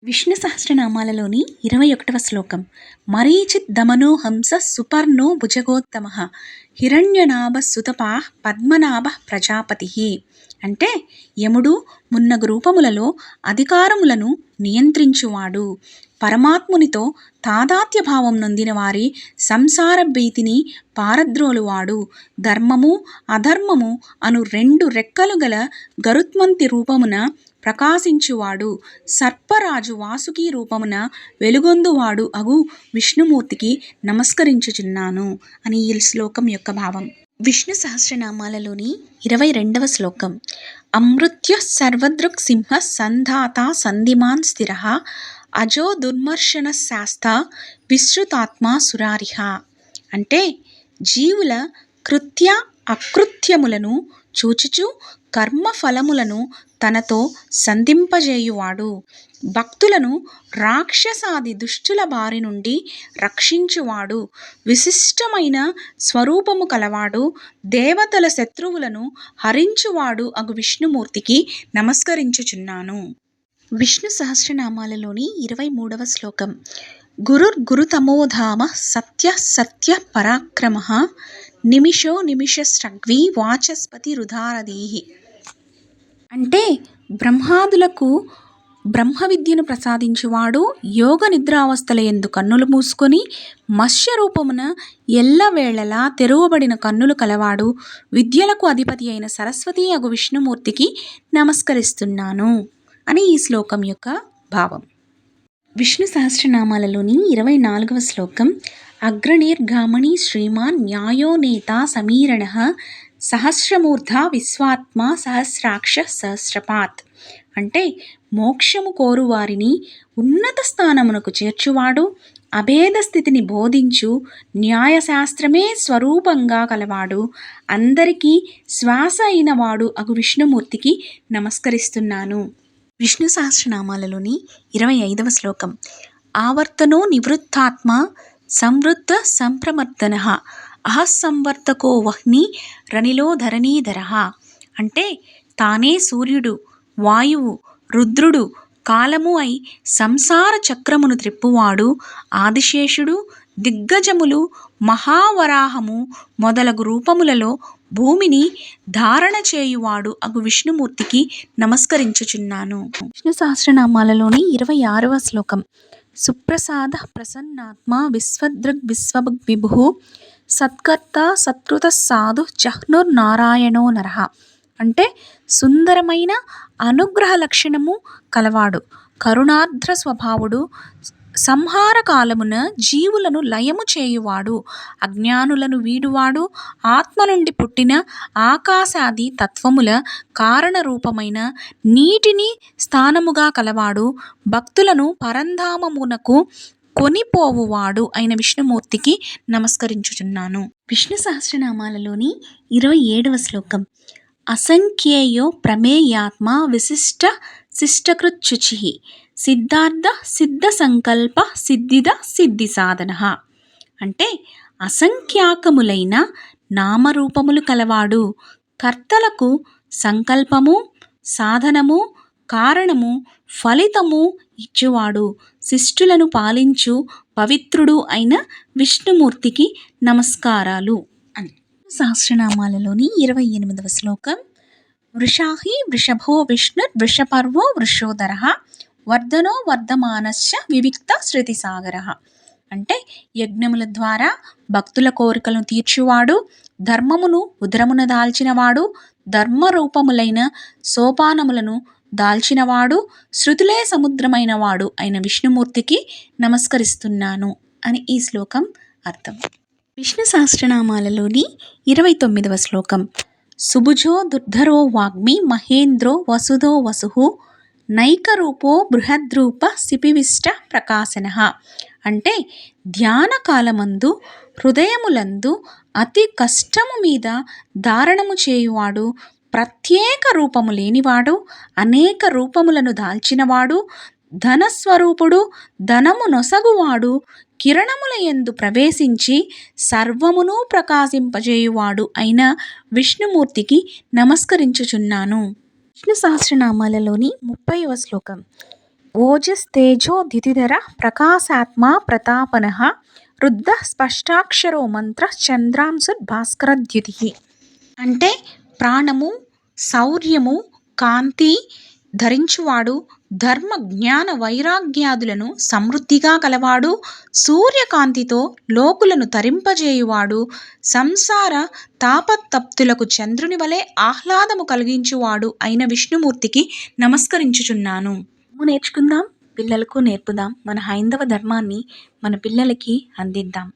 విష్ణు సహస్రనామాలలోని 21వ శ్లోకం. మరీచిత్ దమనో హంస సుపర్ణో భుజగోత్తమ హిరణ్యనాభ సుతపా పద్మనాభ ప్రజాపతి. అంటే యముడు మున్నగు రూపములలో అధికారములను నియంత్రించువాడు, పరమాత్మునితో తాదాత్య భావం నొందిన వారి సంసార భీతిని పారద్రోలువాడు, ధర్మము అధర్మము అను రెండు రెక్కలు గల గరుత్మంతి రూపమున ప్రకాశించువాడు, సర్పరాజు వాసుకి రూపమున వెలుగొందువాడు అగు విష్ణుమూర్తికి నమస్కరించుచున్నాను అని ఈ శ్లోకం యొక్క భావం. విష్ణు సహస్రనామాలలోని 22వ శ్లోకం. అమృత్య సర్వదృక్ సింహ సంధాత సంధిమాన్ స్థిర అజో దుర్మర్శన శాస్త విశ్రుతాత్మ సురారిహ. అంటే జీవుల కృత్య అకృత్యములను చూచుచు కర్మఫలములను తనతో సంధింపజేయువాడు, భక్తులను రాక్షసాది దుష్టుల బారి నుండి రక్షించువాడు, విశిష్టమైన స్వరూపము కలవాడు, దేవతల శత్రువులను హరించువాడు అగు విష్ణుమూర్తికి నమస్కరించుచున్నాను. విష్ణు సహస్రనామాలలోని 23వ శ్లోకం. గురుర్గురుతమోధామ సత్య సత్య పరాక్రమ నిమిషో నిమిషస్రగ్వి వాచస్పతి రుధారధీః. అంటే బ్రహ్మాదులకు బ్రహ్మ విద్యను ప్రసాదించువాడు, యోగ నిద్రావస్థల యందు కన్నులు మూసుకొని మత్స్య రూపమున ఎల్లవేళలా తెరువబడిన కన్నులు కలవాడు, విద్యలకు అధిపతి అయిన సరస్వతి అగు విష్ణుమూర్తికి నమస్కరిస్తున్నాను అని ఈ శ్లోకం యొక్క భావం. విష్ణు సహస్రనామాలలోని 24వ శ్లోకం. అగ్రణీర్గామణి శ్రీమాన్ న్యాయో నేత సమీరణ సహస్రమూర్ధ విశ్వాత్మ సహస్రాక్ష సహస్రపాత్. అంటే మోక్షము కోరువారిని ఉన్నత స్థానమునకు చేర్చువాడు, అభేద స్థితిని బోధించు న్యాయశాస్త్రమే స్వరూపంగా కలవాడు, అందరికీ శ్వాస అయిన వాడు అగు విష్ణుమూర్తికి నమస్కరిస్తున్నాను. విష్ణు సహస్రనామాలలోని 25వ శ్లోకం. ఆవర్తనో నివృత్తాత్మ సంవృత్త సంప్రమర్దన అహస్సంవర్తకో వహ్ని రనిలో ధరణీధర. అంటే తానే సూర్యుడు, వాయువు, రుద్రుడు, కాలము అయి సంసార చక్రమును త్రిప్పువాడు, ఆదిశేషుడు, దిగ్గజములు, మహావరాహము మొదలగు రూపములలో భూమిని ధారణ చేయువాడు అగు విష్ణుమూర్తికి నమస్కరించుచున్నాను. విష్ణు సహస్రనామాలలోని 26వ శ్లోకం. సుప్రసాద ప్రసన్నాత్మ విశ్వదృగ్ విశ్వభగ్ విభు సత్కర్త సత్కృత సాధు జహ్నుర్నారాయణో నరః. అంటే సుందరమైన అనుగ్రహ లక్షణము కలవాడు, కరుణార్ద్ర స్వభావుడు, సంహార కాలమున జీవులను లయము చేయువాడు, అజ్ఞానులను వీడువాడు, ఆత్మ నుండి పుట్టిన ఆకాశాది తత్వముల కారణ రూపమైన నీటిని స్థానముగా కలవాడు, భక్తులను పరంధామమునకు కొనిపోవువాడు అయిన విష్ణుమూర్తికి నమస్కరించుచున్నాను. విష్ణు సహస్రనామాలలోని 27వ శ్లోకం. అసంఖ్యేయో ప్రమేయాత్మ విశిష్ట శిష్టకృచ్యుచిః సిద్ధార్థ సిద్ధ సంకల్ప సిద్ధిద సిద్ధి సాధన. అంటే అసంఖ్యాకములైన నామరూపములు కలవాడు, కర్తలకు సంకల్పము, సాధనము, కారణము, ఫలితము ఇచ్చువాడు, శిష్టులను పాలించు పవిత్రుడు అయిన విష్ణుమూర్తికి నమస్కారాలు అని. సహస్రనామాలలోని 28వ శ్లోకం. వృషాహి వృషభో విష్ణుర్ వృషపర్వో వృషోదరః వర్ధనో వర్ధమానశ్చ వివిక్త శృతిసాగరః. అంటే యజ్ఞముల ద్వారా భక్తుల కోరికలను తీర్చువాడు, ధర్మమును ఉదరమున దాల్చినవాడు, ధర్మరూపములైన సోపానములను దాల్చినవాడు, శృతులే సముద్రమైన వాడు అయిన విష్ణుమూర్తికి నమస్కరిస్తున్నాను అని ఈ శ్లోకం అర్థం. విష్ణు సహస్రనామాలలోని 29వ శ్లోకం. సుభుజో దుర్ధరో వాగ్మి మహేంద్రో వసుదో వసుః నైకరూపో బృహద్రూప సిపివిష్ట ప్రకాశనః. అంటే ధ్యాన కాలమందు హృదయములందు అతి కష్టము మీద ధారణము చేయువాడు, ప్రత్యేక రూపము లేనివాడు, అనేక రూపములను దాల్చినవాడు, ధనస్వరూపుడు, ధనము నొసగువాడు, కిరణముల యందు ప్రవేశించి సర్వమును ప్రకాశింపజేయువాడు అయిన విష్ణుమూర్తికి నమస్కరించుచున్నాను. విష్ణు సహస్రనామాలలోని 30వ శ్లోకం. ఓజస్తేజో ద్యుతిధర ప్రకాశాత్మ ప్రతాపనః రుద్ధ స్పష్టాక్షరో మంత్ర చంద్రాంశుర్భాస్కరద్యుతి. అంటే ప్రాణము, శౌర్యము, కాంతి ధరించువాడు, ధర్మ జ్ఞాన వైరాగ్యాదులను సమృద్ధిగా కలవాడు, సూర్యకాంతితో లోకులను తరింపజేయువాడు, సంసార తాపతప్తులకు చంద్రుని వలె ఆహ్లాదము కలిగించువాడు అయిన విష్ణుమూర్తికి నమస్కరించుచున్నాను. నేర్చుకుందాం, పిల్లలకు నేర్పుదాం. మన హైందవ ధర్మాన్ని మన పిల్లలకి అందిద్దాం.